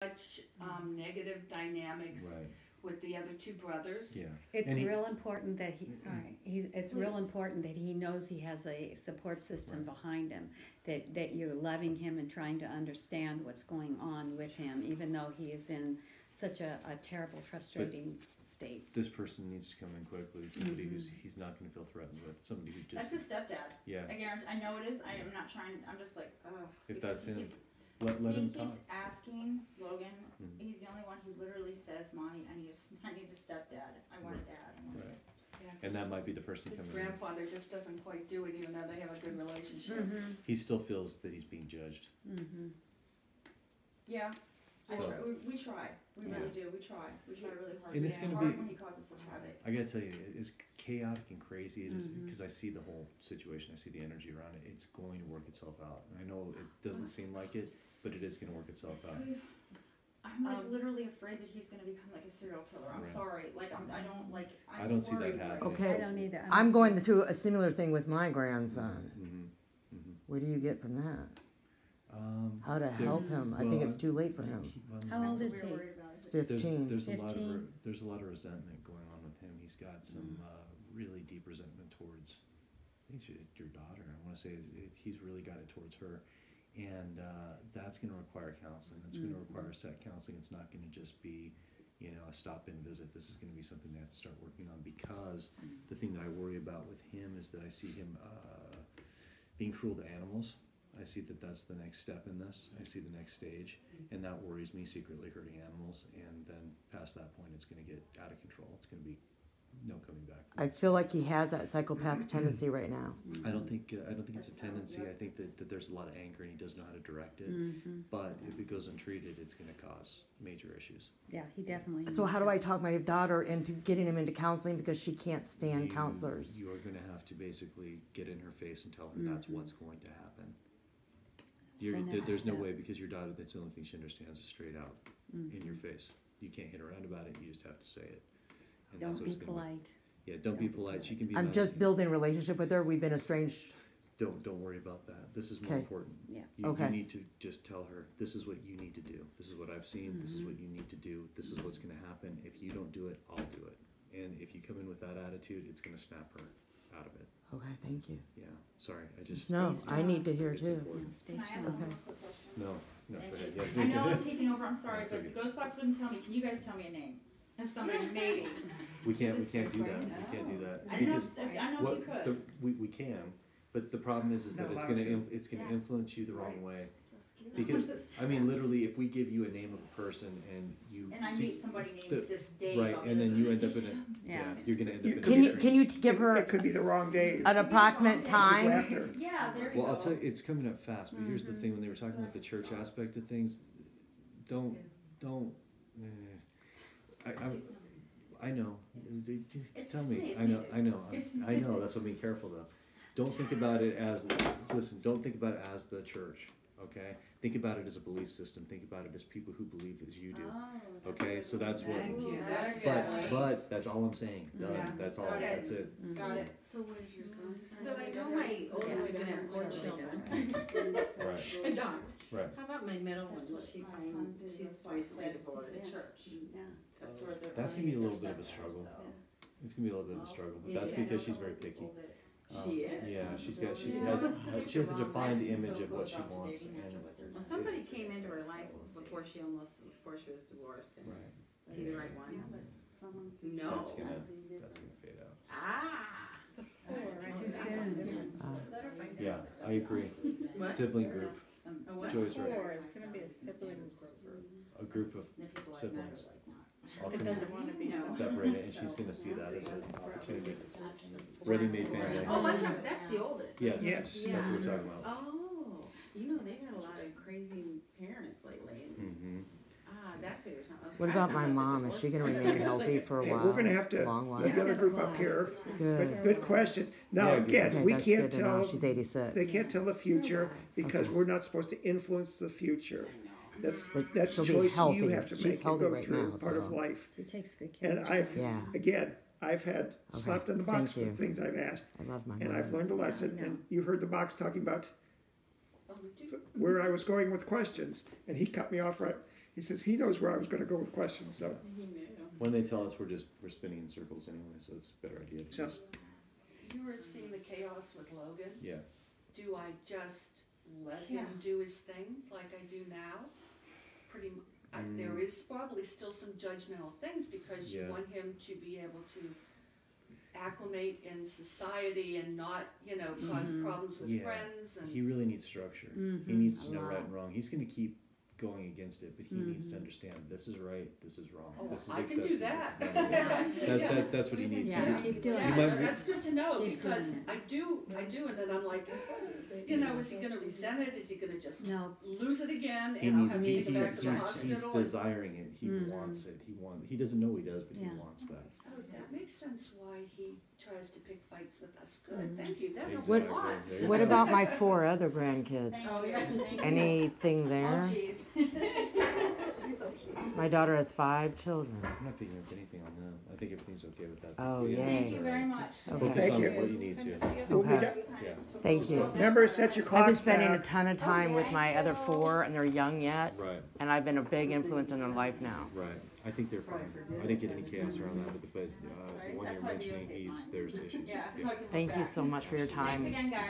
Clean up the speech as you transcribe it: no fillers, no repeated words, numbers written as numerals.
much negative dynamics with the other two brothers. Yeah. It's real important that it's real important that he knows he has a support system behind him, that you're loving him and trying to understand what's going on with him, even though he is in such a terrible, frustrating state. This person needs to come in quickly. Somebody who's he's not going to feel threatened with. Somebody who just. That's his stepdad. Yeah. I guarantee. I know it is. I am not trying. I'm just like, ugh. If that's him, He let him talk. keeps asking Logan. He's the only one who literally says, "Mommy, I need a stepdad. I want a dad. I want a dad." Yeah, And that might be the person his coming grandfather just doesn't quite do it, even though they have a good relationship. in. He still feels that he's being judged. Yeah. So- We try. We really do. We try. We try really hard. And it's It's gonna hard be- when he causes such havoc. I gotta tell you, as chaotic and crazy it is, because I see the whole situation, I see the energy around it. It's going to work itself out. And I know it doesn't seem like it, but it is going to work itself out. I'm like literally afraid that he's gonna become like a serial killer. I'm Right. sorry. Like I don't like. I'm I don't see that worried happening. I Okay, don't either. I'm going through a similar thing with my grandson. Mm-hmm. What do you get from that? How to There- help him? I think well, it's too late for him. How old is We're he? worried about It's it. 15. There's a lot of 15. there's a lot of resentment going on with him. He's got some really deep resentment towards I think it's your daughter. I want to say he's really got it towards her, and that's going to require counseling. That's going to require set counseling. It's not going to just be a stop-in visit. This is going to be something they have to start working on, because the thing that I worry about with him is that I see him being cruel to animals. I see that that's the next step in this. I see the next stage, and that worries me, secretly hurting animals. And then past that point, it's going to get out of control. It's going to be no coming back. I feel like he has that psychopath tendency right now. I don't think it's a tendency. I think that there's a lot of anger, and he doesn't know how to direct it. But if it goes untreated, it's going to cause major issues. Yeah, he definitely. So how do I talk my daughter into getting him into counseling, because she can't stand counselors? You are going to have to basically get in her face and tell her that's what's going to happen. There's no way, because your daughter, that's the only thing she understands is straight out in your face. You can't hit around about it. You just have to say it. And that's Don't what be it's gonna polite. Yeah, don't be polite. She can be. I'm mad. just building a relationship with her. We've been estranged. Don't worry about that. This is more Okay. important. Yeah. You Okay. need to just tell her, this is what you need to do. This is what I've seen. This is what you need to do. This is what's going to happen. If you don't do it, I'll do it. And if you come in with that attitude, it's going to snap her out of it. Okay, thank you. Yeah. Sorry, I just. No, Stay I need to hear It's too. important. Stay Can I ask strong. one more quick question? No, go Thank ahead. you. Yeah, I know do I'm it. taking over. I'm sorry, That's but okay. Ghost Fox wouldn't tell me. Can you guys tell me a name of somebody maybe? We can't do that. We can't do that. I didn't know. Because I know if you could. we can, but the problem is that Not it's allowed gonna to. it's gonna Yeah. influence you the wrong Right. way. Because I mean, literally, if we give you a name of a person and you And I see- meet somebody named the- this Dave. right, I'll and be then like, you end up in a Yeah. you're gonna end up in a Can you strange- give her It could be the wrong day. an approximate time? After. Yeah, there you Well, go. I'll tell you, it's coming up fast. But here's the thing: when they were talking about the church aspect of things, don't. I know. It's Tell just me. me, it's I know. needed. I know. I know. That's what I'm being careful though. Don't think about it as listen. Don't think about it as the church. Okay. Think about it as a belief system. Think about it as people who believe as you do. Oh, Okay. So that's what. Thank you. That's But that's all I'm saying. Done. Yeah. That's all. Okay. That's it. Got it. So what is your son? So I know my oldest is gonna have 4 children. Right. Adopt. Right. How about my middle one? That's Will what she my find, son did. she's That's why I recently said divorced. it's the church. Yeah. That's where they're That's gonna be a little running bit of a their struggle. stuff, so. It's gonna be a little bit of a struggle, but Yeah. that's because she's very picky. She is? Yeah, she Yeah. has a defined image of what she Goes out to wants, dating after and what they're Well, doing. somebody came into her life before she was divorced, and right, is he the right Yeah, one? but someone. No. that's gonna fade out. Ah. Too soon. Yeah, I agree. What? Sibling group, A what? Joy's right. It's gonna be a sibling group. A group of And people like that siblings. are like, "Nah." all That doesn't wanna be No. separated, and she's gonna see that as an opportunity. Ready-made family. Oh, that's the oldest. Yes, Yes. that's what we're talking about. Oh, you know, they've had a lot of crazy parents lately. Mm-hmm. That's what you're talking about. What about my mom? Is she going to remain healthy for a Hey, while? we're gonna have to, Long the while? other group up here, Good. good question. Now, Yeah, good again, Okay, we that's can't good to know. tell, She's 86. they can't tell the future because we're not supposed to influence the future. That's a she'll be choice healthy. you have to She's make and healthy go right through, now, part of so- life. He takes good care And of himself. Yeah. again, I've had slapped in the box thank for you. things I've asked, I love my and mom. I've learned a lesson, Yeah, I know. and you heard the box talking about Oh, we do. where I was going with questions, and he cut me off right. He says he knows where I was gonna go with questions, so. He knew. When they tell us we're spinning in circles anyway, so it's a better idea to So- just, You were seeing the chaos with Logan. yeah. Do I just let Yeah. him do his thing like I do now? There is probably still some judgmental things because you Yeah. want him to be able to acclimate in society and not, cause problems with Yeah. friends and. He really needs structure. He Mhm, needs to a know right lot. and wrong. He's gonna keep going against it, but he needs to Mhm. understand this is right, this is wrong, Oh, this is I can accepted. do this that. is not accepted. That's what he needs. Yeah, He's- keep doing Yeah, it. might be- that's good to know Keep because doing it. I do, and then I'm like, is he gonna resent it? Is he gonna just No, lose it again He and I'll needs, have to he, take it back he's, to the he's hospital? desiring it. He Mhm. wants it. He doesn't know he does, but he Yeah. wants that. Oh, that makes sense why he tries to pick fights with us. Good, Mhm. thank you, that helps What- a lot. There you What go. about my 4 other grandkids? Thank you. Thank you. Anything Oh, there? jeez. She's so cute. My daughter has 5 children. I'm not picking up anything on them. I think everything's okay with that. Oh, Yeah, yay. Thank it's you all very right. much. Focus Thank on you. what you need to. Well, we Okay. got- Yeah. Thank you. Remember, set your I've clocks been spending a back. ton of time with my other 4, and they're young yet, Right. and I've been a big influence in their life now. Right. I think they're fine. I didn't get any chaos around that, but the one That's you're why I mentioning, videotape mine. there's issues. Yeah, so I can look Thank you back. so much for your Thanks time. again, guys.